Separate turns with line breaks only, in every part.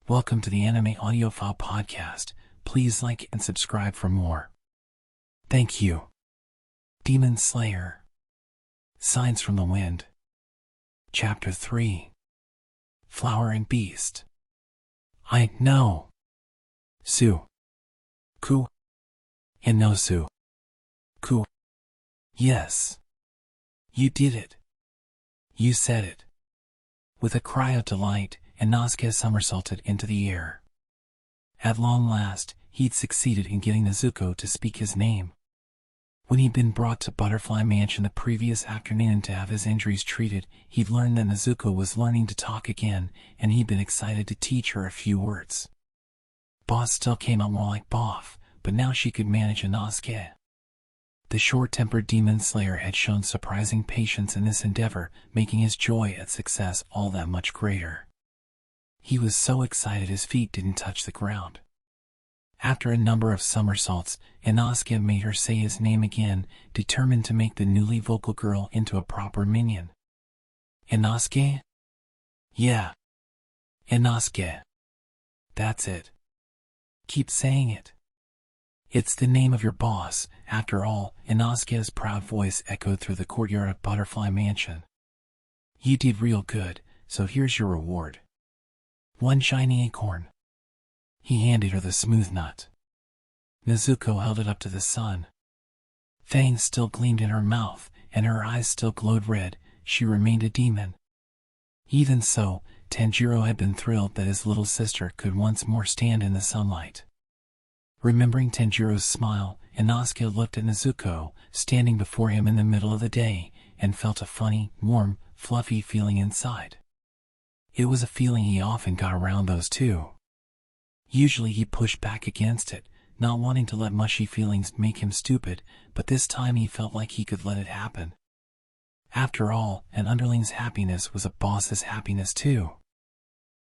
Welcome to the Anime Audiophile Podcast. Please like and subscribe for more. Thank you. Demon Slayer. Signs from the Wind. Chapter 3. Flower and Beast. I know. Su. Ku. Inosuke. Ku. Yes. You did it. You said it. With a cry of delight, Inosuke somersaulted into the air. At long last, he'd succeeded in getting Nezuko to speak his name. When he'd been brought to Butterfly Mansion the previous afternoon to have his injuries treated, he'd learned that Nezuko was learning to talk again, and he'd been excited to teach her a few words. Boss still came out more like Boff, but now she could manage Inosuke. The short-tempered demon slayer had shown surprising patience in this endeavor, making his joy at success all that much greater. He was so excited his feet didn't touch the ground. After a number of somersaults, Inosuke made her say his name again, determined to make the newly vocal girl into a proper minion. Inosuke? Yeah. Inosuke. That's it. Keep saying it. It's the name of your boss, after all. Inosuke's proud voice echoed through the courtyard of Butterfly Mansion. You did real good, so here's your reward. One shiny acorn. He handed her the smooth nut. Nezuko held it up to the sun. Fangs still gleamed in her mouth, and her eyes still glowed red. She remained a demon. Even so, Tanjiro had been thrilled that his little sister could once more stand in the sunlight. Remembering Tanjiro's smile, Inosuke looked at Nezuko, standing before him in the middle of the day, and felt a funny, warm, fluffy feeling inside. It was a feeling he often got around those two. Usually he pushed back against it, not wanting to let mushy feelings make him stupid, but this time he felt like he could let it happen. After all, an underling's happiness was a boss's happiness too.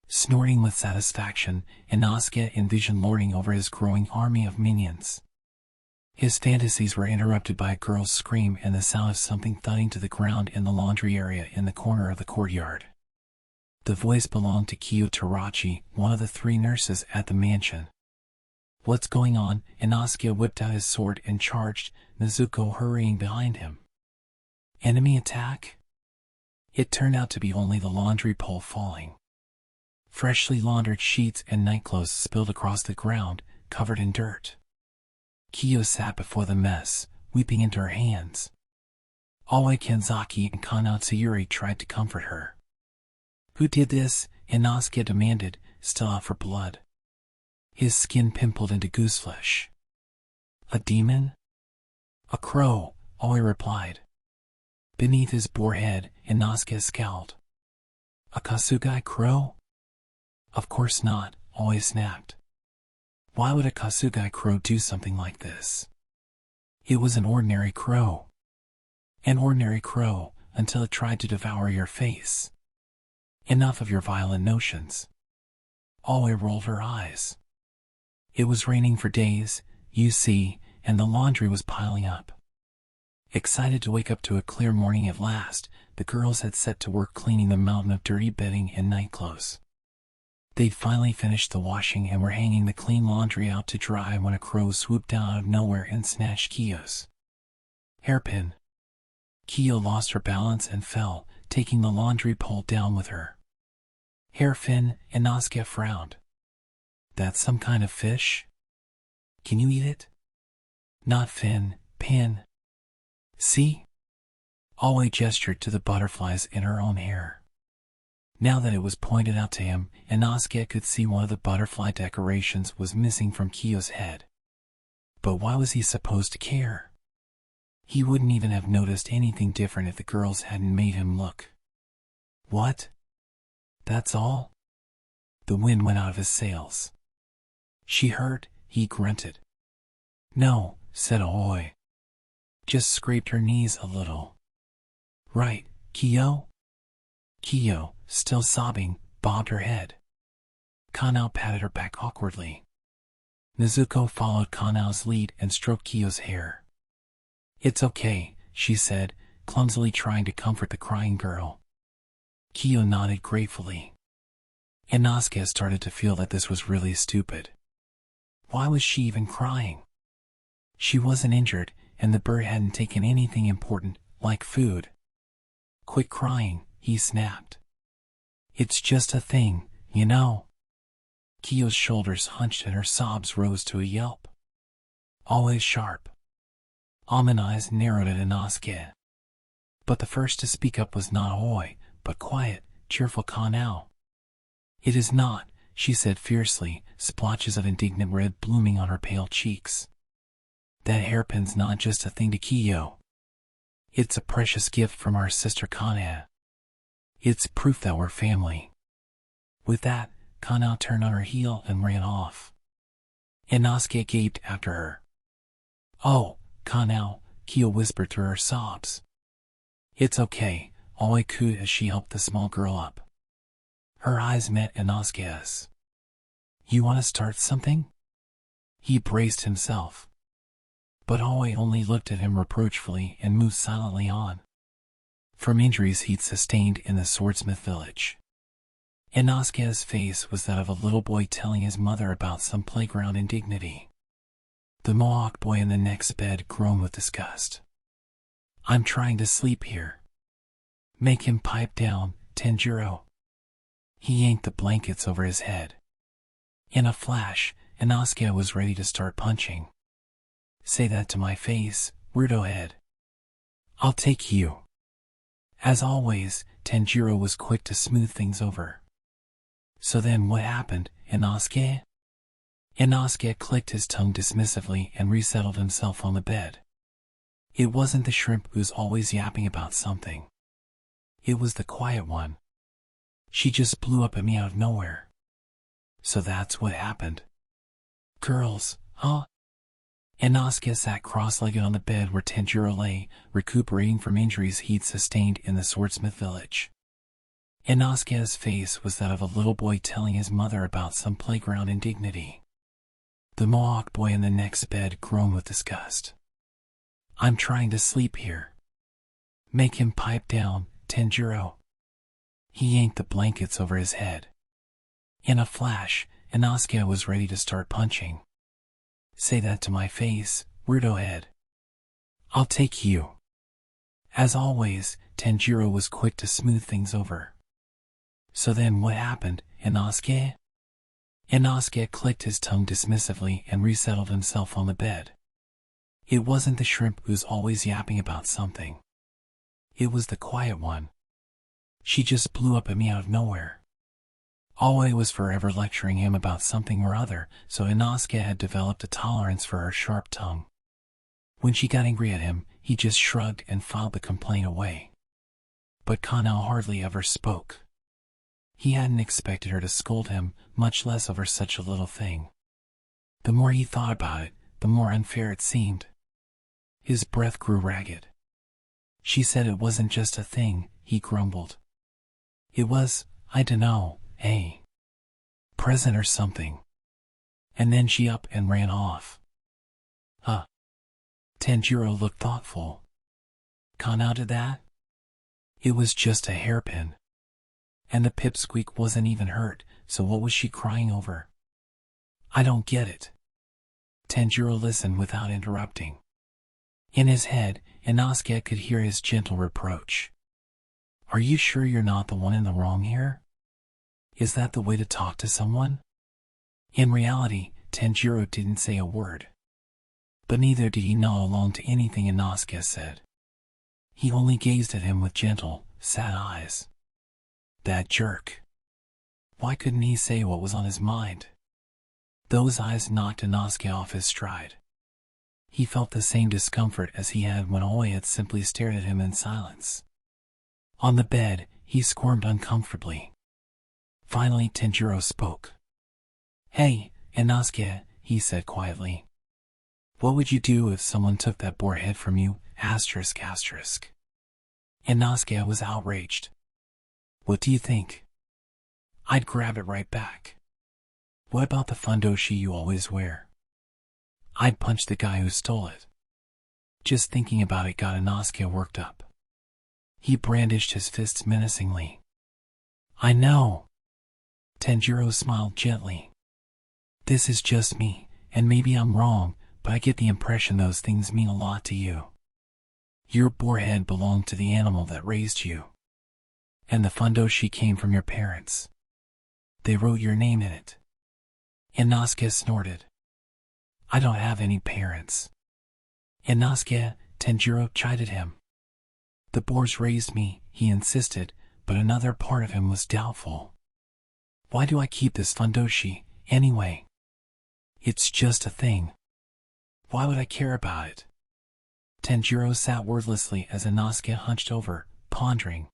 Snorting with satisfaction, Inosuke envisioned lording over his growing army of minions. His fantasies were interrupted by a girl's scream and the sound of something thudding to the ground in the laundry area in the corner of the courtyard. The voice belonged to Kiyo Terachi, one of the 3 nurses at the mansion. What's going on? Inosuke whipped out his sword and charged, Nezuko hurrying behind him. Enemy attack? It turned out to be only the laundry pole falling. Freshly laundered sheets and nightclothes spilled across the ground, covered in dirt. Kiyo sat before the mess, weeping into her hands. Aoi Kenzaki and Kanao Tsuyuri tried to comfort her. Who did this? Inosuke demanded, still out for blood. His skin pimpled into gooseflesh. A demon? A crow, Aoi replied. Beneath his boar head, Inosuke scowled. A Kasugai crow? Of course not, Aoi snapped. Why would a Kasugai crow do something like this? It was an ordinary crow. An ordinary crow, until it tried to devour your face. Enough of your violent notions. Aoi rolled her eyes. It was raining for days, you see, and the laundry was piling up. Excited to wake up to a clear morning at last, the girls had set to work cleaning the mountain of dirty bedding and nightclothes. They'd finally finished the washing and were hanging the clean laundry out to dry when a crow swooped down out of nowhere and snatched Kiyo's hairpin. Kiyo lost her balance and fell, taking the laundry pole down with her. Hairpin, Inosuke frowned. That's some kind of fish? Can you eat it? Not fin, pin. See? Aoi gestured to the butterflies in her own hair. Now that it was pointed out to him, Inosuke could see one of the butterfly decorations was missing from Kiyo's head. But why was he supposed to care? He wouldn't even have noticed anything different if the girls hadn't made him look. What? That's all? The wind went out of his sails. She hurt? He grunted. No, said Aoi. Just scraped her knees a little. Right, Kiyo? Kiyo, still sobbing, bobbed her head. Kanao patted her back awkwardly. Nezuko followed Kanao's lead and stroked Kiyo's hair. It's okay, she said, clumsily trying to comfort the crying girl. Kiyo nodded gratefully. Inosuke started to feel that this was really stupid. Why was she even crying? She wasn't injured, and the bird hadn't taken anything important, like food. Quit crying, he snapped. It's just a thing, you know. Kiyo's shoulders hunched and her sobs rose to a yelp. Always sharp. Almond eyes narrowed at Inosuke. But the first to speak up was not Hoi, but quiet, cheerful Kanao. It is not, she said fiercely, splotches of indignant red blooming on her pale cheeks. That hairpin's not just a thing to Kiyo. It's a precious gift from our sister Kanao. It's proof that we're family. With that, Kanao turned on her heel and ran off. Inosuke gaped after her. Oh, Kanao, Kiyo whispered through her sobs. It's okay, Aoi-ku, as she helped the small girl up. Her eyes met Inosuke's. You want to start something? He braced himself. But Aoi only looked at him reproachfully and moved silently on. From injuries he'd sustained in the swordsmith village. Inosuke's face was that of a little boy telling his mother about some playground indignity. The Mohawk boy in the next bed groaned with disgust. I'm trying to sleep here. Make him pipe down, Tanjiro. He yanked the blankets over his head. In a flash, Inosuke was ready to start punching. Say that to my face, weirdo head. I'll take you. As always, Tanjiro was quick to smooth things over. So then what happened, Inosuke? Inosuke clicked his tongue dismissively and resettled himself on the bed. It wasn't the shrimp who's always yapping about something. It was the quiet one. She just blew up at me out of nowhere. So that's what happened. Girls, huh? Inosuke sat cross-legged on the bed where Tanjiro lay, recuperating from injuries he'd sustained in the swordsmith village. Inosuke's face was that of a little boy telling his mother about some playground indignity. The Mohawk boy in the next bed groaned with disgust. I'm trying to sleep here. Make him pipe down, Tanjiro. He yanked the blankets over his head. In a flash, Inosuke was ready to start punching. Say that to my face, weirdo head. I'll take you. As always, Tanjiro was quick to smooth things over. So then what happened, Inosuke? Inosuke clicked his tongue dismissively and resettled himself on the bed. It wasn't the shrimp who's always yapping about something. It was the quiet one. She just blew up at me out of nowhere. Aoi was forever lecturing him about something or other, so Inosuke had developed a tolerance for her sharp tongue. When she got angry at him, he just shrugged and filed the complaint away. But Kanao hardly ever spoke. He hadn't expected her to scold him, much less over such a little thing. The more he thought about it, the more unfair it seemed. His breath grew ragged. She said it wasn't just a thing, he grumbled. It was, I dunno, hey, present or something. And then she up and ran off. Huh. Tanjiro looked thoughtful. Kanao did that? It was just a hairpin. And the pipsqueak wasn't even hurt, so what was she crying over? I don't get it. Tanjiro listened without interrupting. In his head, Inosuke could hear his gentle reproach. Are you sure you're not the one in the wrong here? Is that the way to talk to someone? In reality, Tanjiro didn't say a word. But neither did he nod along to anything Inosuke said. He only gazed at him with gentle, sad eyes. That jerk. Why couldn't he say what was on his mind? Those eyes knocked Inosuke off his stride. He felt the same discomfort as he had when Aoi had simply stared at him in silence. On the bed, he squirmed uncomfortably. Finally, Tanjiro spoke. Hey, Inosuke, he said quietly. What would you do if someone took that boar head from you, asterisk asterisk? Inosuke was outraged. What do you think? I'd grab it right back. What about the fundoshi you always wear? I'd punch the guy who stole it. Just thinking about it got Inosuke worked up. He brandished his fists menacingly. I know. Tanjiro smiled gently. This is just me, and maybe I'm wrong, but I get the impression those things mean a lot to you. Your boarhead belonged to the animal that raised you. And the fundoshi came from your parents. They wrote your name in it. Inosuke snorted. I don't have any parents. Inosuke, Tanjiro chided him. The boars raised me, he insisted, but another part of him was doubtful. Why do I keep this fundoshi, anyway? It's just a thing. Why would I care about it? Tanjiro sat wordlessly as Inosuke hunched over, pondering.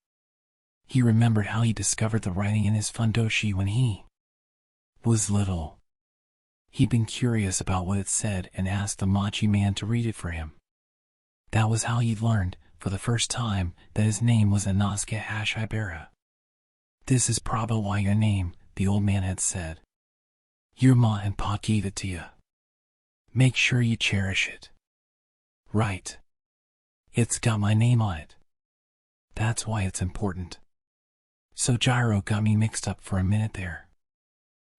He remembered how he discovered the writing in his fundoshi when he was little. He'd been curious about what it said and asked the Machi man to read it for him. That was how he'd learned, for the first time, that his name was Inosuke Hashira. This is probably why your name, the old man had said. Your ma and pa gave it to you. Make sure you cherish it. Right. It's got my name on it. That's why it's important. So Gyro got me mixed up for a minute there.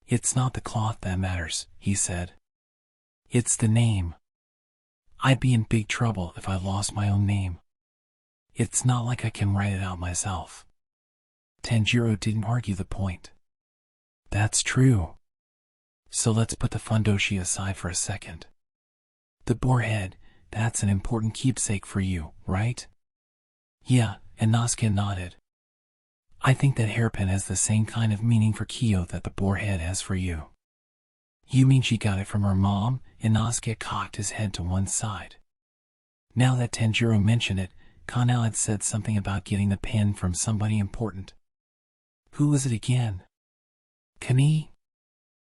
It's not the cloth that matters, he said. It's the name. I'd be in big trouble if I lost my own name. It's not like I can write it out myself. Tanjiro didn't argue the point. That's true. So let's put the fundoshi aside for a second. The boarhead, that's an important keepsake for you, right? Yeah, Inosuke nodded. I think that hairpin has the same kind of meaning for Kyo that the boarhead has for you. You mean she got it from her mom? Inosuke cocked his head to one side. Now that Tanjiro mentioned it, Kanao had said something about getting the pin from somebody important. Who was it again? Kani?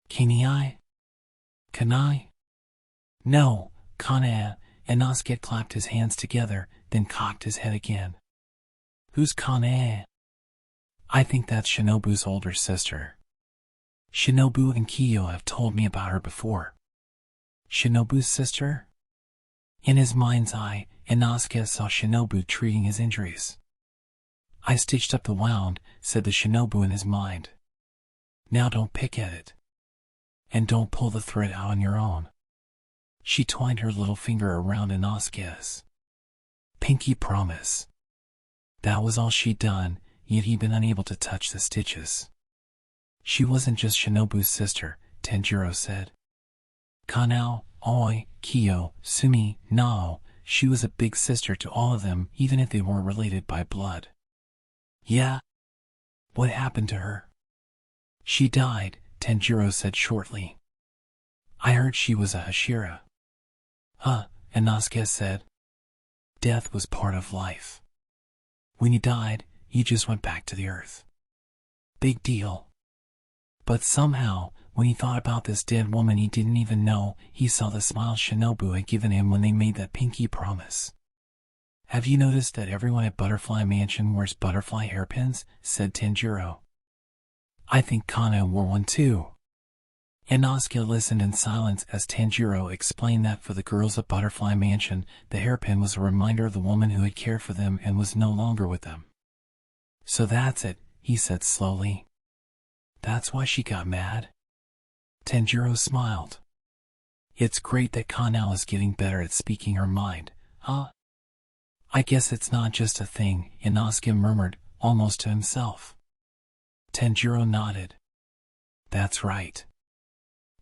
Kinai? Kanai? No, Kanaa. Inosuke clapped his hands together, then cocked his head again. Who's Kanaa? I think that's Shinobu's older sister. Shinobu and Kyo have told me about her before. Shinobu's sister? In his mind's eye, Inosuke saw Shinobu treating his injuries. I stitched up the wound, said the Shinobu in his mind. Now don't pick at it. And don't pull the thread out on your own. She twined her little finger around Inosuke's pinky promise. That was all she'd done, yet he'd been unable to touch the stitches. She wasn't just Shinobu's sister, Tanjiro said. Kanao, Oi, Kyo, Sumi, Nao, she was a big sister to all of them, even if they weren't related by blood. Yeah? What happened to her? She died, Tanjiro said shortly. I heard she was a hashira. Huh, Inosuke said. Death was part of life. When he died, he just went back to the earth. Big deal. But somehow, when he thought about this dead woman he didn't even know, he saw the smile Shinobu had given him when they made that pinky promise. Have you noticed that everyone at Butterfly Mansion wears butterfly hairpins? Said Tanjiro. I think Kana wore one too. Inosuke listened in silence as Tanjiro explained that for the girls at Butterfly Mansion, the hairpin was a reminder of the woman who had cared for them and was no longer with them. So that's it, he said slowly. That's why she got mad? Tanjiro smiled. It's great that Kanao is getting better at speaking her mind, huh? I guess it's not just a thing, Inosuke murmured, almost to himself. Tanjiro nodded. That's right.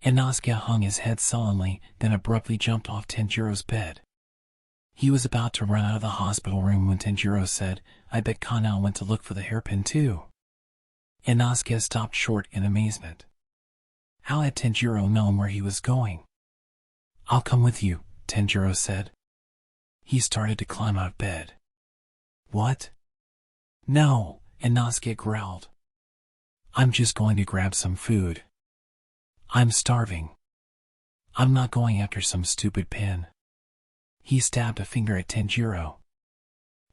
Inosuke hung his head sullenly, then abruptly jumped off Tanjiro's bed. He was about to run out of the hospital room when Tanjiro said, I bet Kanao went to look for the hairpin too. Inosuke stopped short in amazement. How had Tanjiro known where he was going? I'll come with you, Tanjiro said. He started to climb out of bed. What? No, Inosuke growled. I'm just going to grab some food. I'm starving. I'm not going after some stupid pin. He stabbed a finger at Tanjiro.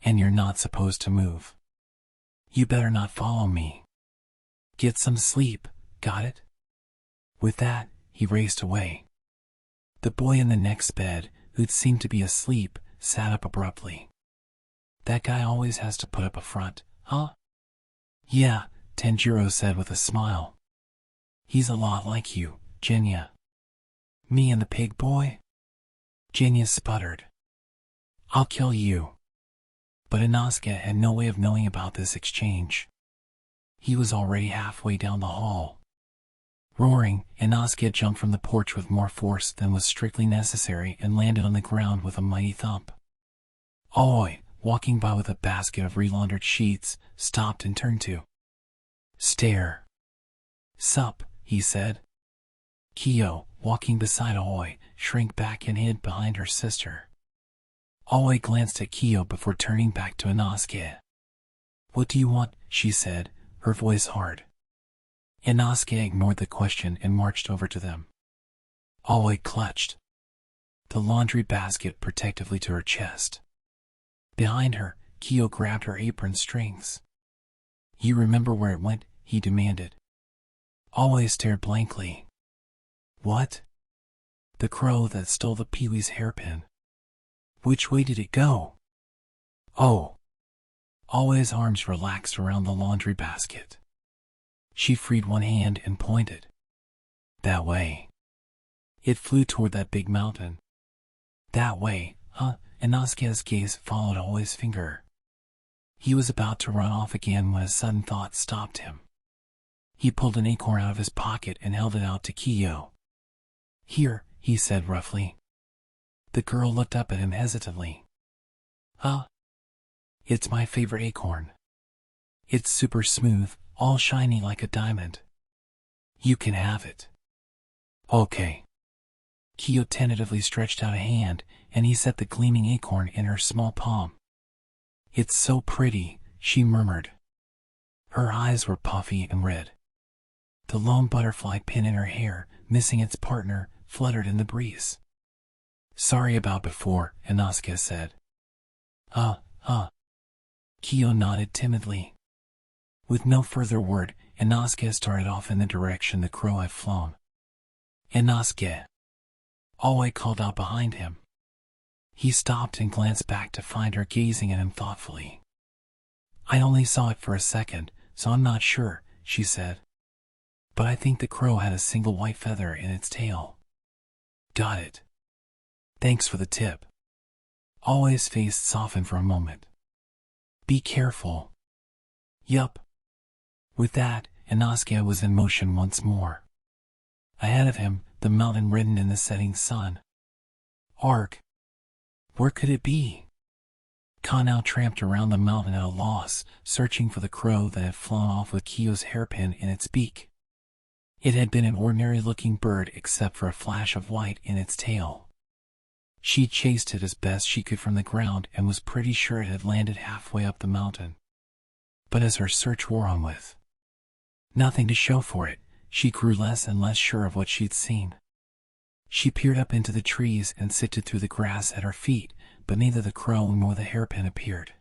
And you're not supposed to move. You better not follow me. Get some sleep, got it? With that, he raced away. The boy in the next bed, who'd seemed to be asleep, sat up abruptly. That guy always has to put up a front, huh? Yeah, Tanjiro said with a smile. He's a lot like you, Genya. Me and the pig boy? Genya sputtered. I'll kill you. But Inosuke had no way of knowing about this exchange. He was already halfway down the hall. Roaring, Inosuke jumped from the porch with more force than was strictly necessary and landed on the ground with a mighty thump. Aoi, walking by with a basket of relaundered sheets, stopped and turned to stare. Sup, he said. Kyo, walking beside Aoi, shrank back and hid behind her sister. Aoi glanced at Kyo before turning back to Inosuke. What do you want? She said, her voice hard. Inosuke ignored the question and marched over to them. Aoi clutched the laundry basket protectively to her chest. Behind her, Kyo grabbed her apron strings. You remember where it went? He demanded. Aoi stared blankly. What? The crow that stole the Pee-wee's hairpin. Which way did it go? Oh. Aoi's arms relaxed around the laundry basket. She freed one hand and pointed. That way. It flew toward that big mountain. That way, huh? Inosuke's gaze followed Aoi's finger. He was about to run off again when a sudden thought stopped him. He pulled an acorn out of his pocket and held it out to Kyo. Here, he said roughly. The girl looked up at him hesitantly. Huh? It's my favorite acorn. It's super smooth, all shiny like a diamond. You can have it. Okay. Kyo tentatively stretched out a hand, and he set the gleaming acorn in her small palm. It's so pretty, she murmured. Her eyes were puffy and red. The lone butterfly pin in her hair, missing its partner, fluttered in the breeze. Sorry about before, Inosuke said. Kyo nodded timidly. With no further word, Inosuke started off in the direction the crow had flown. Inosuke. Aoi called out behind him. He stopped and glanced back to find her gazing at him thoughtfully. I only saw it for a second, so I'm not sure, she said. But I think the crow had a single white feather in its tail. Got it. Thanks for the tip. Aoi's face softened for a moment. Be careful. Yup. With that, Inosuke was in motion once more. Ahead of him, the mountain reddened in the setting sun. Arg. Where could it be? Kanao tramped around the mountain at a loss, searching for the crow that had flown off with Kyo's hairpin in its beak. It had been an ordinary-looking bird except for a flash of white in its tail. She chased it as best she could from the ground and was pretty sure it had landed halfway up the mountain. But as her search wore on with nothing to show for it, she grew less and less sure of what she'd seen. She peered up into the trees and sifted through the grass at her feet, but neither the crow nor the hairpin appeared.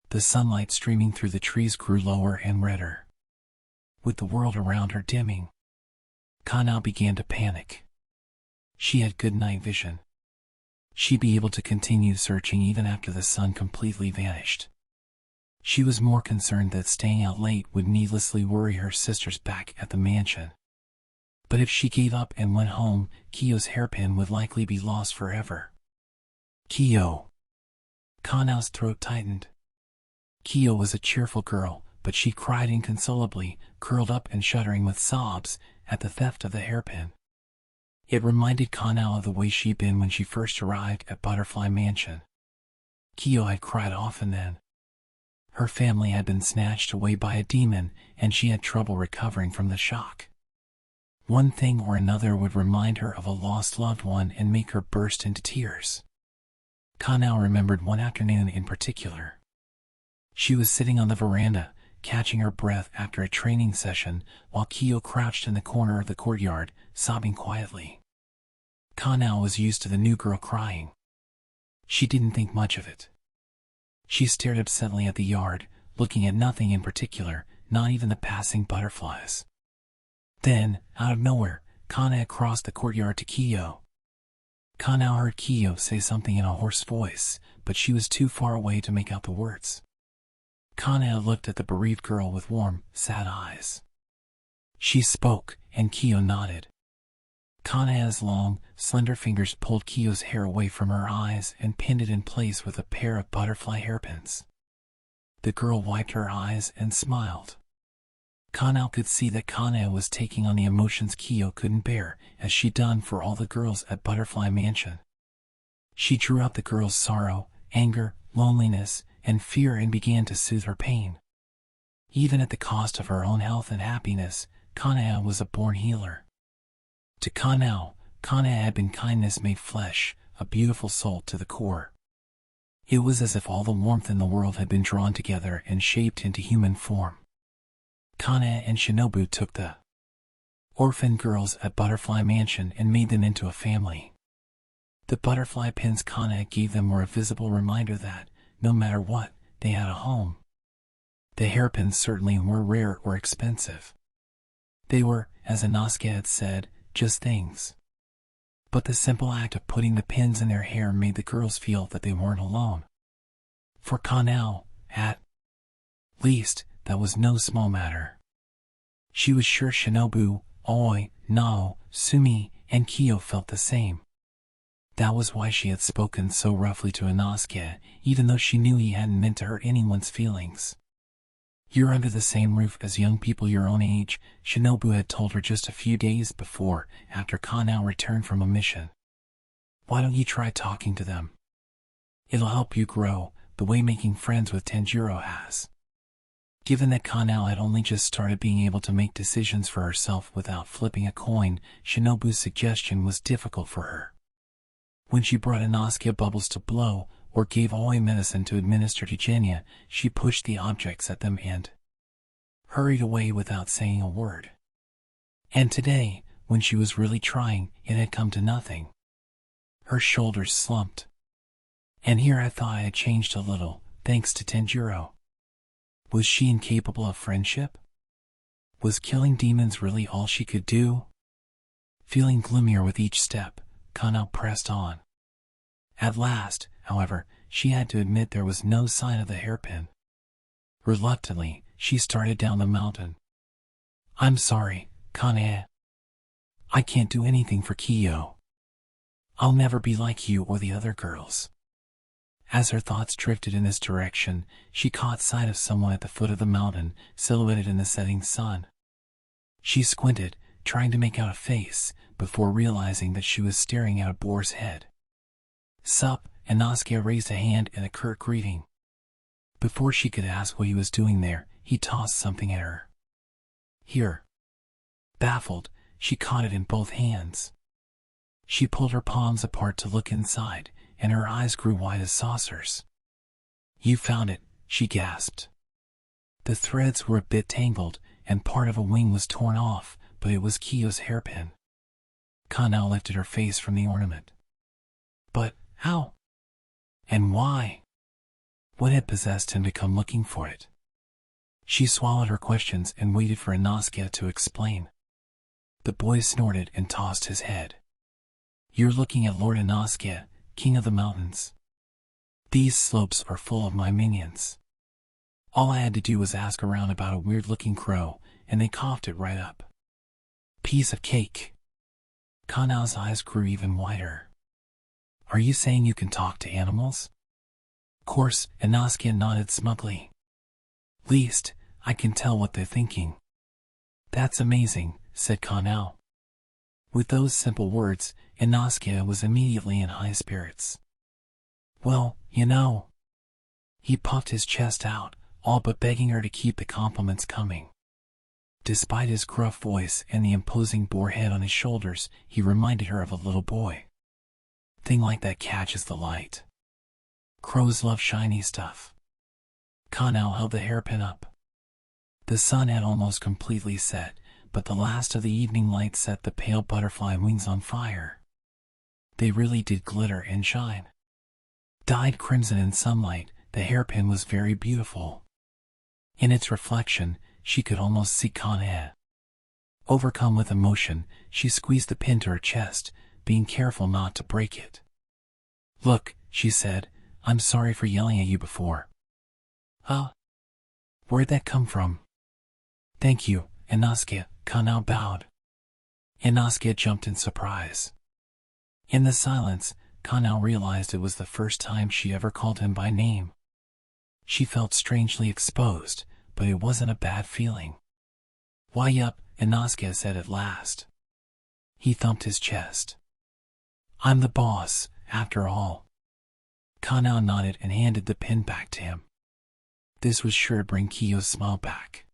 The sunlight streaming through the trees grew lower and redder. With the world around her dimming, Kanao began to panic. She had good night vision. She'd be able to continue searching even after the sun completely vanished. She was more concerned that staying out late would needlessly worry her sisters back at the mansion. But if she gave up and went home, Kyo's hairpin would likely be lost forever. Kyo. Kanao's throat tightened. Kyo was a cheerful girl, but she cried inconsolably, curled up and shuddering with sobs, at the theft of the hairpin. It reminded Kanao of the way she'd been when she first arrived at Butterfly Mansion. Kyo had cried often then. Her family had been snatched away by a demon, and she had trouble recovering from the shock. One thing or another would remind her of a lost loved one and make her burst into tears. Kanao remembered one afternoon in particular. She was sitting on the veranda, catching her breath after a training session, while Kyo crouched in the corner of the courtyard, sobbing quietly. Kanao was used to the new girl crying. She didn't think much of it. She stared absently at the yard, looking at nothing in particular, not even the passing butterflies. Then, out of nowhere, Kanao crossed the courtyard to Kyo. Kanao heard Kyo say something in a hoarse voice, but she was too far away to make out the words. Kanao looked at the bereaved girl with warm, sad eyes. She spoke, and Kiyo nodded. Kanae's long, slender fingers pulled Kiyo's hair away from her eyes and pinned it in place with a pair of butterfly hairpins. The girl wiped her eyes and smiled. Kanao could see that Kanae was taking on the emotions Kiyo couldn't bear, as she'd done for all the girls at Butterfly Mansion. She drew out the girl's sorrow, anger, loneliness, and fear and began to soothe her pain. Even at the cost of her own health and happiness, Kanao was a born healer. To Kanao, Kanae had been kindness made flesh, a beautiful soul to the core. It was as if all the warmth in the world had been drawn together and shaped into human form. Kanae and Shinobu took the orphan girls at Butterfly Mansion and made them into a family. The butterfly pins Kanae gave them were a visible reminder that, no matter what, they had a home. The hairpins certainly were rare or expensive. They were, as Inosuke had said, just things. But the simple act of putting the pins in their hair made the girls feel that they weren't alone. For Kanao, at least, that was no small matter. She was sure Shinobu, Oi, Nao, Sumi, and Kiyo felt the same. That was why she had spoken so roughly to Inosuke, even though she knew he hadn't meant to hurt anyone's feelings. "You're under the same roof as young people your own age," Shinobu had told her just a few days before, after Kanao returned from a mission. "Why don't you try talking to them? It'll help you grow, the way making friends with Tanjiro has." Given that Kanao had only just started being able to make decisions for herself without flipping a coin, Shinobu's suggestion was difficult for her. When she brought Inosuke bubbles to blow, or gave Oi medicine to administer to Genya, she pushed the objects at them and hurried away without saying a word. And today, when she was really trying, it had come to nothing. Her shoulders slumped. "And here I thought I had changed a little, thanks to Tanjiro." Was she incapable of friendship? Was killing demons really all she could do? Feeling gloomier with each step, Kanao pressed on. At last, however, she had to admit there was no sign of the hairpin. Reluctantly, she started down the mountain. "I'm sorry, Kanae. I can't do anything for Kiyo. I'll never be like you or the other girls." As her thoughts drifted in this direction, she caught sight of someone at the foot of the mountain, silhouetted in the setting sun. She squinted, trying to make out a face, before realizing that she was staring at a boar's head. "Sup?" Inosuke raised a hand in a curt greeting. Before she could ask what he was doing there, he tossed something at her. "Here." Baffled, she caught it in both hands. She pulled her palms apart to look inside, and her eyes grew wide as saucers. "You found it," she gasped. The threads were a bit tangled, and part of a wing was torn off, but it was Kiyo's hairpin. Kanao lifted her face from the ornament. "But how? And why? What had possessed him to come looking for it?" She swallowed her questions and waited for Inosuke to explain. The boy snorted and tossed his head. "You're looking at Lord Inosuke, King of the Mountains. These slopes are full of my minions. All I had to do was ask around about a weird-looking crow, and they coughed it right up. Piece of cake." Kanao's eyes grew even wider. "Are you saying you can talk to animals?" "Course," Inosuke nodded smugly. "Least, I can tell what they're thinking." "That's amazing," said Kanao. With those simple words, Inosuke was immediately in high spirits. "Well, you know." He puffed his chest out, all but begging her to keep the compliments coming. Despite his gruff voice and the imposing boar head on his shoulders, he reminded her of a little boy. "Thing like that catches the light. Crows love shiny stuff." Kanao held the hairpin up. The sun had almost completely set, but the last of the evening light set the pale butterfly wings on fire. They really did glitter and shine. Dyed crimson in sunlight, the hairpin was very beautiful. In its reflection, she could almost see Kanae. Overcome with emotion, she squeezed the pin to her chest, being careful not to break it. "Look," she said, "I'm sorry for yelling at you before." "Huh? Where'd that come from?" "Thank you, Inosuke," Kanao bowed. Inosuke jumped in surprise. In the silence, Kanao realized it was the first time she ever called him by name. She felt strangely exposed, but it wasn't a bad feeling. "Why yup," Inosuke said at last. He thumped his chest. "I'm the boss, after all." Kanao nodded and handed the pin back to him. This was sure to bring Kiyo's smile back.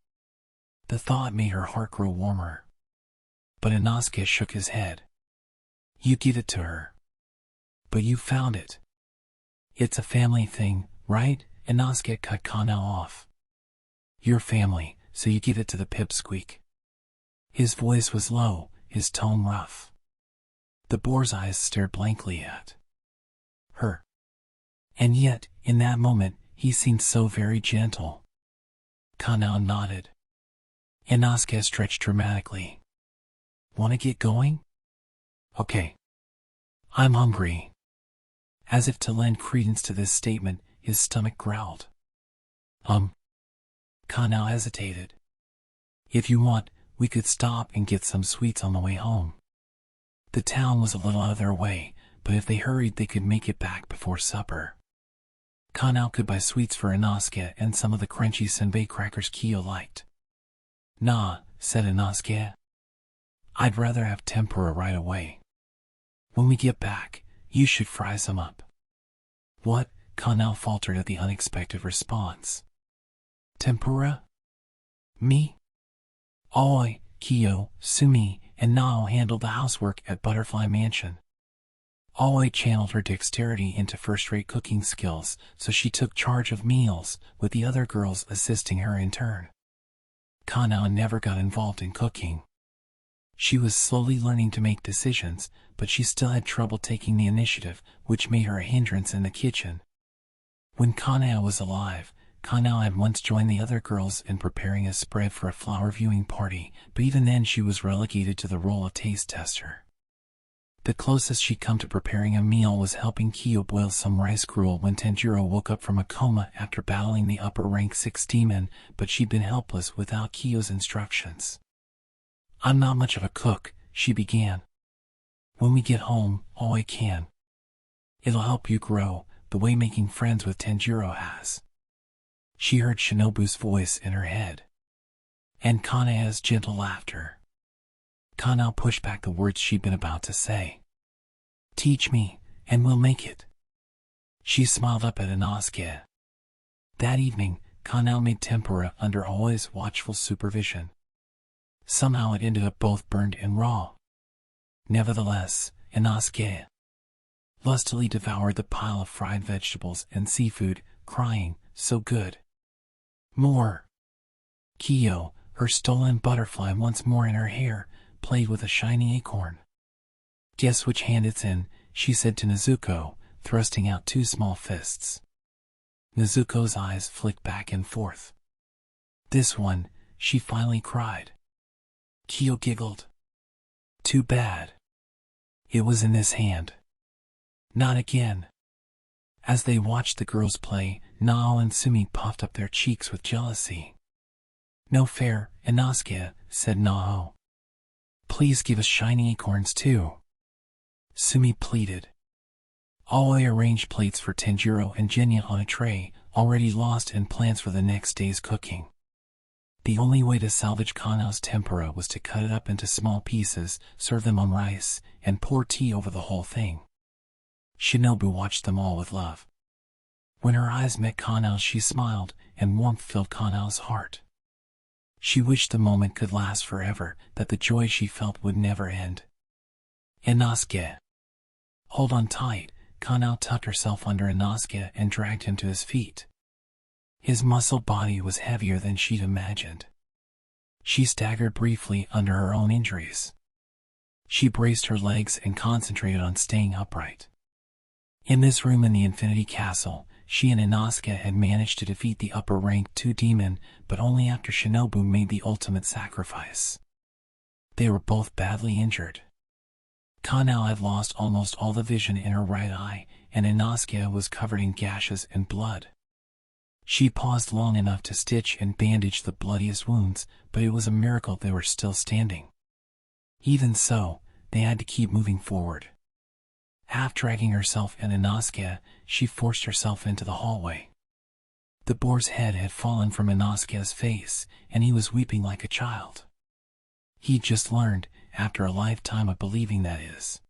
The thought made her heart grow warmer. But Inosuke shook his head. "You give it to her." "But you found it." "It's a family thing, right?" Inosuke cut Kanao off. "Your family, so you give it to the pipsqueak." His voice was low, his tone rough. The boar's eyes stared blankly at her. And yet, in that moment, he seemed so very gentle. Kanao nodded. Inosuke stretched dramatically. "Wanna get going?" "Okay. I'm hungry." As if to lend credence to this statement, his stomach growled. Kanao hesitated. "If you want, we could stop and get some sweets on the way home." The town was a little out of their way, but if they hurried they could make it back before supper. Kanao could buy sweets for Inosuke and some of the crunchy senbei crackers Kiyo liked. "Nah," said Inosuke. "I'd rather have tempura right away. When we get back, you should fry some up." "What?" Kanao faltered at the unexpected response. "Tempura? Me?" Aoi, Kiyo, Sumi, and Nao handled the housework at Butterfly Mansion. Aoi channeled her dexterity into first-rate cooking skills, so she took charge of meals, with the other girls assisting her in turn. Kanao never got involved in cooking. She was slowly learning to make decisions, but she still had trouble taking the initiative, which made her a hindrance in the kitchen. When Kanao was alive, Kanao had once joined the other girls in preparing a spread for a flower viewing party, but even then she was relegated to the role of taste tester. The closest she'd come to preparing a meal was helping Kiyo boil some rice gruel when Tanjiro woke up from a coma after battling the upper rank 6 demon, but she'd been helpless without Kiyo's instructions. "I'm not much of a cook," she began. "When we get home, all I can. It'll help you grow, the way making friends with Tanjiro has." She heard Shinobu's voice in her head. And Kanae's gentle laughter. Kanao pushed back the words she'd been about to say. "Teach me, and we'll make it." She smiled up at Inosuke. That evening, Kanao made tempura under Aoi's watchful supervision. Somehow it ended up both burned and raw. Nevertheless, Inosuke lustily devoured the pile of fried vegetables and seafood, crying, "So good. More." Kiyo, her stolen butterfly once more in her hair, played with a shiny acorn. "Guess which hand it's in," she said to Nezuko, thrusting out 2 small fists. Nezuko's eyes flicked back and forth. "This one," she finally cried. Kiyo giggled. "Too bad. It was in this hand." "Not again." As they watched the girls play, Nao and Sumi puffed up their cheeks with jealousy. "No fair, Inosuke," said Nao. "Please give us shiny acorns too." Sumi pleaded. Aoi arranged plates for Tanjiro and Jinya on a tray, already lost in plans for the next day's cooking. The only way to salvage Kanao's tempura was to cut it up into small pieces, serve them on rice, and pour tea over the whole thing. Shinobu watched them all with love. When her eyes met Kanao's, she smiled, and warmth filled Kanao's heart. She wished the moment could last forever, that the joy she felt would never end. "Inosuke. Hold on tight." Kanao tucked herself under Inosuke and dragged him to his feet. His muscled body was heavier than she'd imagined. She staggered briefly under her own injuries. She braced her legs and concentrated on staying upright. In this room in the Infinity Castle, she and Inosuke had managed to defeat the upper rank 2 demon, but only after Shinobu made the ultimate sacrifice. They were both badly injured. Kanao had lost almost all the vision in her right eye, and Inosuke was covered in gashes and blood. She paused long enough to stitch and bandage the bloodiest wounds, but it was a miracle they were still standing. Even so, they had to keep moving forward. Half dragging herself and Inosuke, she forced herself into the hallway. The boar's head had fallen from Inosuke's face, and he was weeping like a child. He'd just learned, after a lifetime of believing that his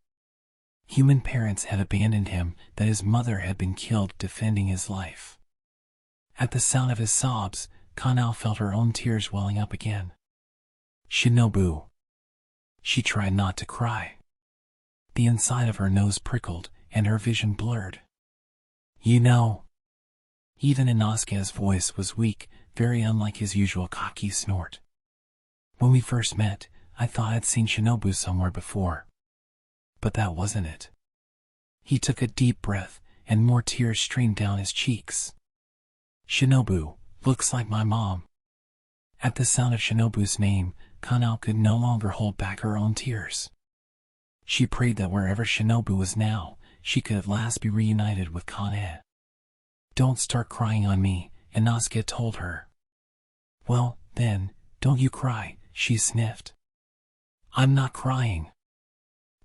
human parents had abandoned him, that his mother had been killed defending his life. At the sound of his sobs, Kanao felt her own tears welling up again. Shinobu. She tried not to cry. The inside of her nose prickled, and her vision blurred. You know. Even Inosuke's voice was weak, very unlike his usual cocky snort. When we first met, I thought I'd seen Shinobu somewhere before. But that wasn't it. He took a deep breath, and more tears streamed down his cheeks. Shinobu, looks like my mom. At the sound of Shinobu's name, Kanao could no longer hold back her own tears. She prayed that wherever Shinobu was now, she could at last be reunited with Kane. Don't start crying on me, Inosuke told her. Well, then, don't you cry, she sniffed. I'm not crying.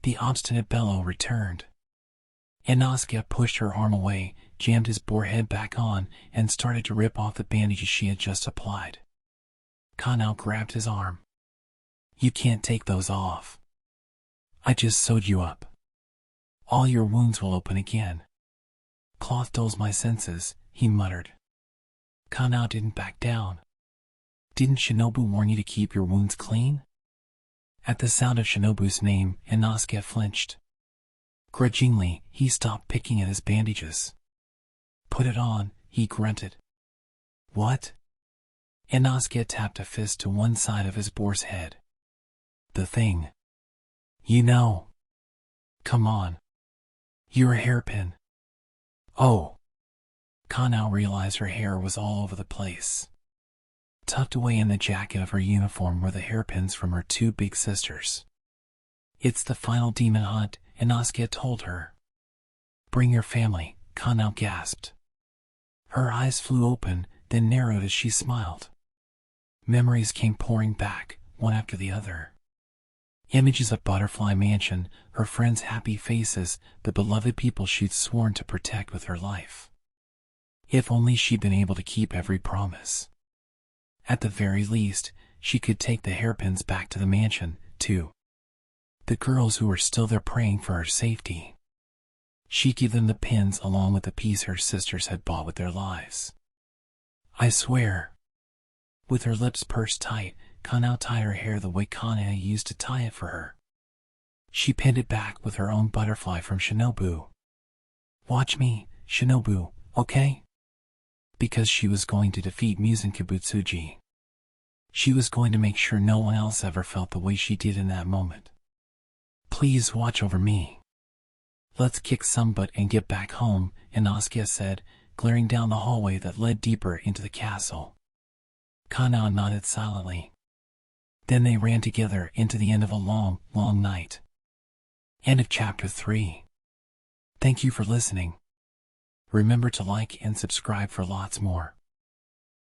The obstinate bellow returned. Inosuke pushed her arm away, jammed his boar head back on, and started to rip off the bandages she had just applied. Kanao grabbed his arm. You can't take those off. I just sewed you up. All your wounds will open again. Cloth dulls my senses, he muttered. Kanao didn't back down. Didn't Shinobu warn you to keep your wounds clean? At the sound of Shinobu's name, Inosuke flinched. Grudgingly, he stopped picking at his bandages. Put it on, he grunted. What? Inosuke tapped a fist to one side of his boar's head. The thing. You know. Come on. You're a hairpin. Oh. Kanao realized her hair was all over the place. Tucked away in the jacket of her uniform were the hairpins from her two big sisters. It's the final demon hunt, Inosuke told her. Bring your family, Kanao gasped. Her eyes flew open, then narrowed as she smiled. Memories came pouring back, one after the other. Images of Butterfly Mansion, her friends' happy faces, the beloved people she'd sworn to protect with her life. If only she'd been able to keep every promise. At the very least, she could take the hairpins back to the mansion, too. The girls who were still there praying for her safety. She'd give them the pins along with the piece her sisters had bought with their lives. I swear. With her lips pursed tight, Kanao tied her hair the way Kane used to tie it for her. She pinned it back with her own butterfly from Shinobu. Watch me, Shinobu, okay? Because she was going to defeat Muzan Kibutsuji. She was going to make sure no one else ever felt the way she did in that moment. Please watch over me. Let's kick some butt and get back home, Inosuke said, glaring down the hallway that led deeper into the castle. Kanao nodded silently. Then they ran together into the end of a long, long night. End of Chapter 3. Thank you for listening. Remember to like and subscribe for lots more.